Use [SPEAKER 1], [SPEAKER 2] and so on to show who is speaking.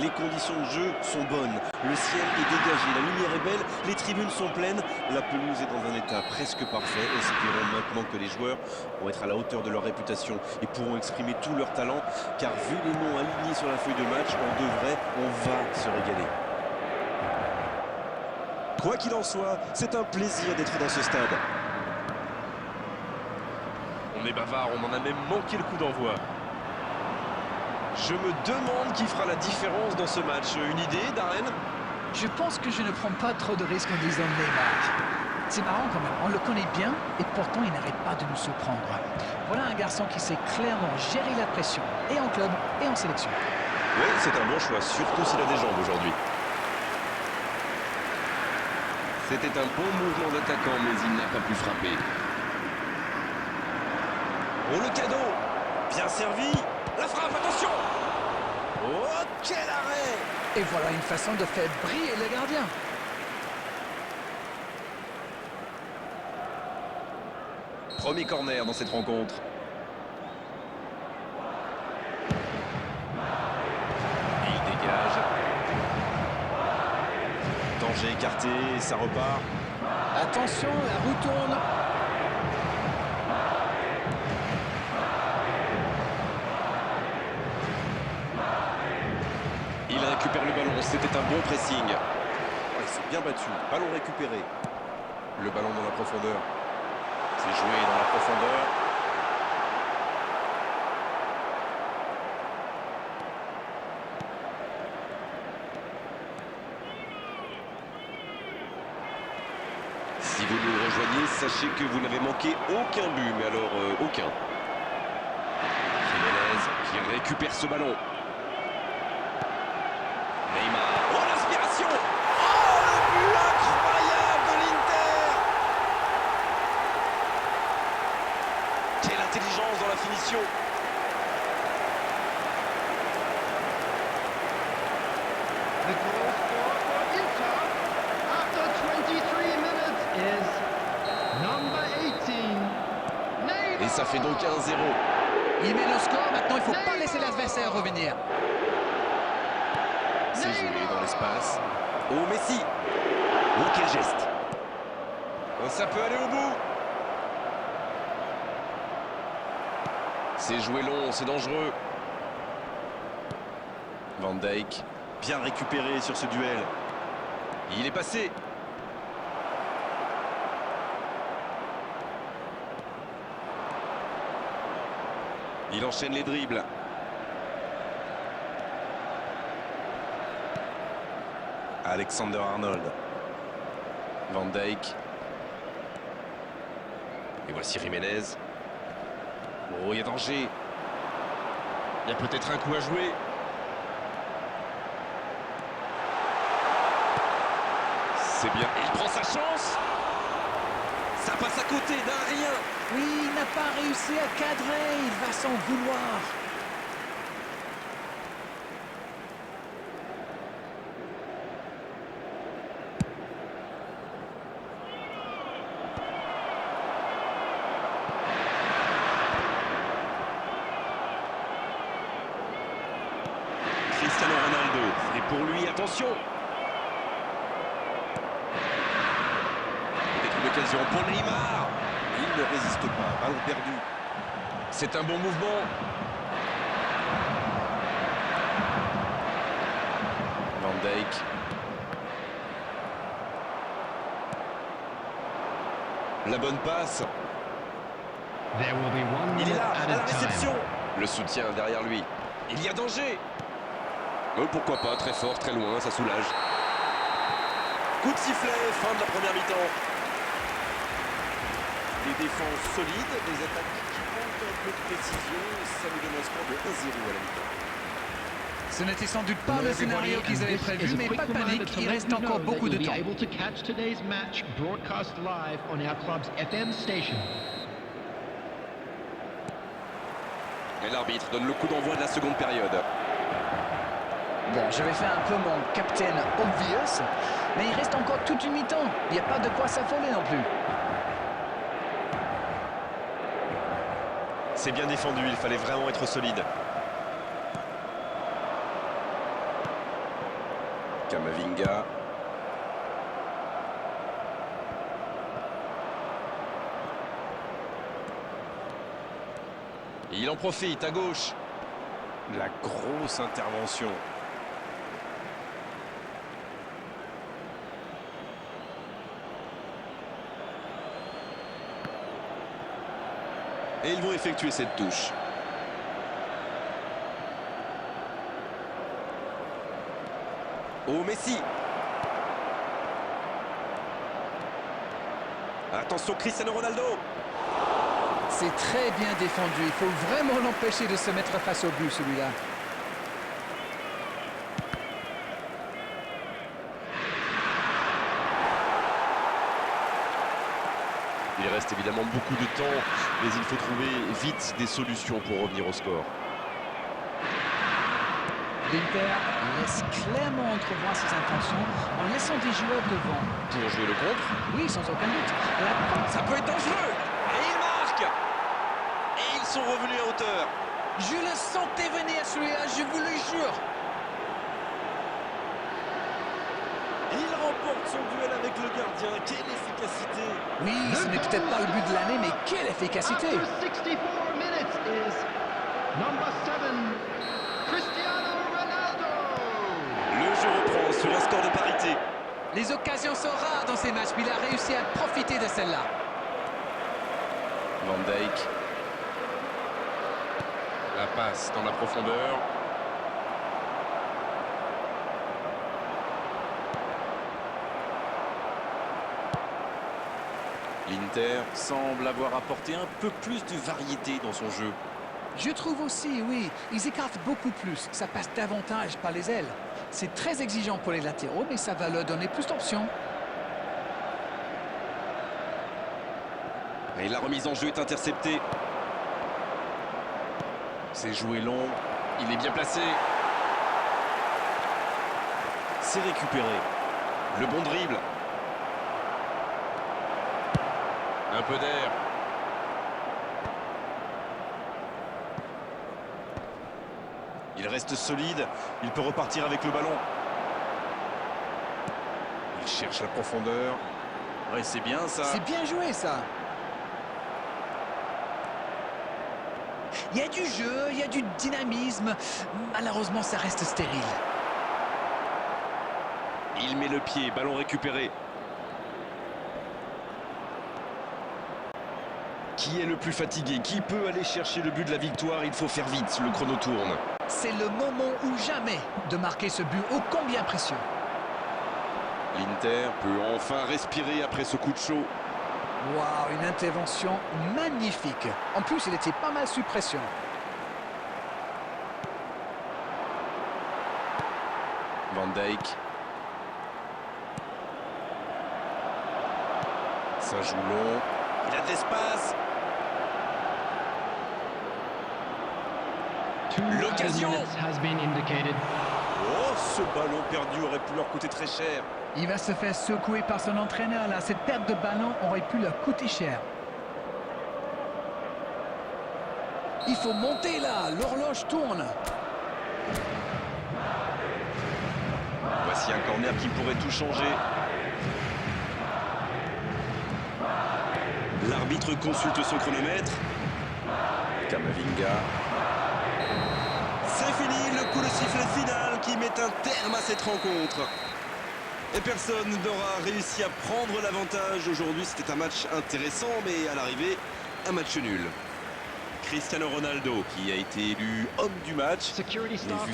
[SPEAKER 1] Les conditions de jeu sont bonnes, le ciel est dégagé, la lumière est belle, les tribunes sont pleines, la pelouse est dans un état presque parfait. Espérons maintenant que les joueurs vont être à la hauteur de leur réputation et pourront exprimer tout leur talent, car vu les noms alignés sur la feuille de match, on va se régaler. Quoi qu'il en soit, c'est un plaisir d'être dans ce stade. On est bavard, on en a même manqué le coup d'envoi. Je me demande qui fera la différence dans ce match. Une idée, Darren?
[SPEAKER 2] Je pense que je ne prends pas trop de risques en disant Neymar. C'est marrant quand même, on le connaît bien et pourtant il n'arrête pas de nous surprendre. Voilà un garçon qui sait clairement gérer la pression, et en club et en sélection.
[SPEAKER 1] Oui, c'est un bon choix, surtout s'il a des jambes aujourd'hui. C'était un bon mouvement d'attaquant, mais il n'a pas pu frapper. Oh, le cadeau! Bien servi! La frappe, attention! Oh, quel arrêt!
[SPEAKER 2] Et voilà une façon de faire briller le gardien.
[SPEAKER 1] Premier corner dans cette rencontre. Il dégage. Danger écarté, ça repart.
[SPEAKER 2] Attention, la roue tourne.
[SPEAKER 1] Il récupère le ballon, c'était un bon pressing. Oh, il s'est bien battu, ballon récupéré. Le ballon dans la profondeur. C'est joué dans la profondeur. Si vous nous rejoignez, sachez que vous n'avez manqué aucun but, mais alors aucun. Jiménez qui récupère ce ballon. Neymar. Oh, l'inspiration! Oh, le but incroyable de l'Inter! Quelle intelligence dans la finition!
[SPEAKER 3] The goal scorer for Inter after 23 minutes is number 18, Neymar.
[SPEAKER 1] Et ça fait donc 1-0.
[SPEAKER 2] Il met le score, maintenant il ne faut pas laisser l'adversaire revenir.
[SPEAKER 1] C'est joué dans l'espace. Oh, Messi! Oh, quel geste! Oh, ça peut aller au bout! C'est joué long, c'est dangereux. Van Dijk, bien récupéré sur ce duel. Il est passé. Il enchaîne les dribbles. Alexander Arnold. Van Dijk. Et voici Jiménez. Oh, il y a danger. Il y a peut-être un coup à jouer. C'est bien. Il prend sa chance. Ça passe à côté d'un rien.
[SPEAKER 2] Oui, il n'a pas réussi à cadrer, il va s'en vouloir.
[SPEAKER 1] Cristiano Ronaldo. Et pour lui, attention. Peut-être une occasion pour Neymar. Il ne résiste pas. Ballon perdu. C'est un bon mouvement. Van Dijk. La bonne passe.
[SPEAKER 3] There will be 1
[SPEAKER 1] Il est
[SPEAKER 3] minute
[SPEAKER 1] là, à la
[SPEAKER 3] at a
[SPEAKER 1] réception.
[SPEAKER 3] time.
[SPEAKER 1] Le soutien derrière lui. Il y a danger. Oh, pourquoi pas, très fort, très loin, ça soulage. Coup de sifflet, fin de la première mi-temps. Des défenses solides, des attaques qui manquent un peu de précision. Ça nous donne un score de 1-0 à la mi-temps.
[SPEAKER 2] Ce n'était sans doute pas le scénario qu'ils avaient prévu, mais pas de panique, il reste encore beaucoup de temps.
[SPEAKER 3] Able to catch today's match broadcast live on our club's FM station.
[SPEAKER 1] Et l'arbitre donne le coup d'envoi de la seconde période.
[SPEAKER 2] Bon, j'avais fait un peu mon captain obvious, mais il reste encore toute une mi-temps. Il n'y a pas de quoi s'affoler non plus.
[SPEAKER 1] C'est bien défendu, il fallait vraiment être solide. Camavinga. Il en profite à gauche. La grosse intervention. Et ils vont effectuer cette touche. Oh, Messi. Attention, Cristiano Ronaldo.
[SPEAKER 2] C'est très bien défendu. Il faut vraiment l'empêcher de se mettre face au but, celui-là.
[SPEAKER 1] Il reste évidemment beaucoup de temps, mais il faut trouver vite des solutions pour revenir au score.
[SPEAKER 2] L'Inter laisse clairement entrevoir ses intentions en laissant des joueurs devant.
[SPEAKER 1] Pour jouer le contre,
[SPEAKER 2] Oui, sans aucun doute.
[SPEAKER 1] ça peut être dangereux. Et il marque. Et ils sont revenus à hauteur.
[SPEAKER 2] Je le sentais venir, celui-là, je vous le jure.
[SPEAKER 1] Il remporte son duel avec le gardien. Quelle efficacité.
[SPEAKER 2] Oui, ce n'est peut-être pas le but de l'année, mais quelle efficacité.
[SPEAKER 3] After 64 minutes is number 7, Cristiano Ronaldo.
[SPEAKER 1] Le jeu reprend sur un score de parité.
[SPEAKER 2] Les occasions sont rares dans ces matchs, mais il a réussi à profiter de celle-là.
[SPEAKER 1] Van Dijk. La passe dans la profondeur. L'Inter semble avoir apporté un peu plus de variété dans son jeu.
[SPEAKER 2] Je trouve aussi, oui, ils écartent beaucoup plus. Ça passe davantage par les ailes. C'est très exigeant pour les latéraux, mais ça va leur donner plus d'options.
[SPEAKER 1] Et la remise en jeu est interceptée. C'est joué long. Il est bien placé. C'est récupéré. Le bon dribble. Un peu d'air. Il reste solide. Il peut repartir avec le ballon. Il cherche la profondeur. Ouais, c'est bien ça.
[SPEAKER 2] C'est bien joué, ça. Il y a du jeu, il y a du dynamisme. Malheureusement, ça reste stérile.
[SPEAKER 1] Il met le pied, ballon récupéré. Qui est le plus fatigué? Qui peut aller chercher le but de la victoire? Il faut faire vite, le chrono tourne.
[SPEAKER 2] C'est le moment ou jamais de marquer ce but ô combien précieux.
[SPEAKER 1] L'Inter peut enfin respirer après ce coup de chaud.
[SPEAKER 2] Waouh, une intervention magnifique. En plus, il était pas mal sous pression.
[SPEAKER 1] Van Dijk. Ça joue long. Il a de l'espace. L'occasion.
[SPEAKER 3] Has been indicated.
[SPEAKER 1] Oh, ce ballon perdu aurait pu leur coûter très cher.
[SPEAKER 2] Il va se faire secouer par son entraîneur là. Cette perte de ballon aurait pu leur coûter cher. Il faut monter là. L'horloge tourne.
[SPEAKER 1] Voici un corner qui pourrait tout changer. L'arbitre consulte son chronomètre. Camavinga. C'est fini, le coup de sifflet final qui met un terme à cette rencontre. Et personne n'aura réussi à prendre l'avantage. Aujourd'hui, c'était un match intéressant, mais à l'arrivée, un match nul. Cristiano Ronaldo, qui a été élu homme du match,
[SPEAKER 3] Security
[SPEAKER 1] mais
[SPEAKER 3] staff
[SPEAKER 1] vu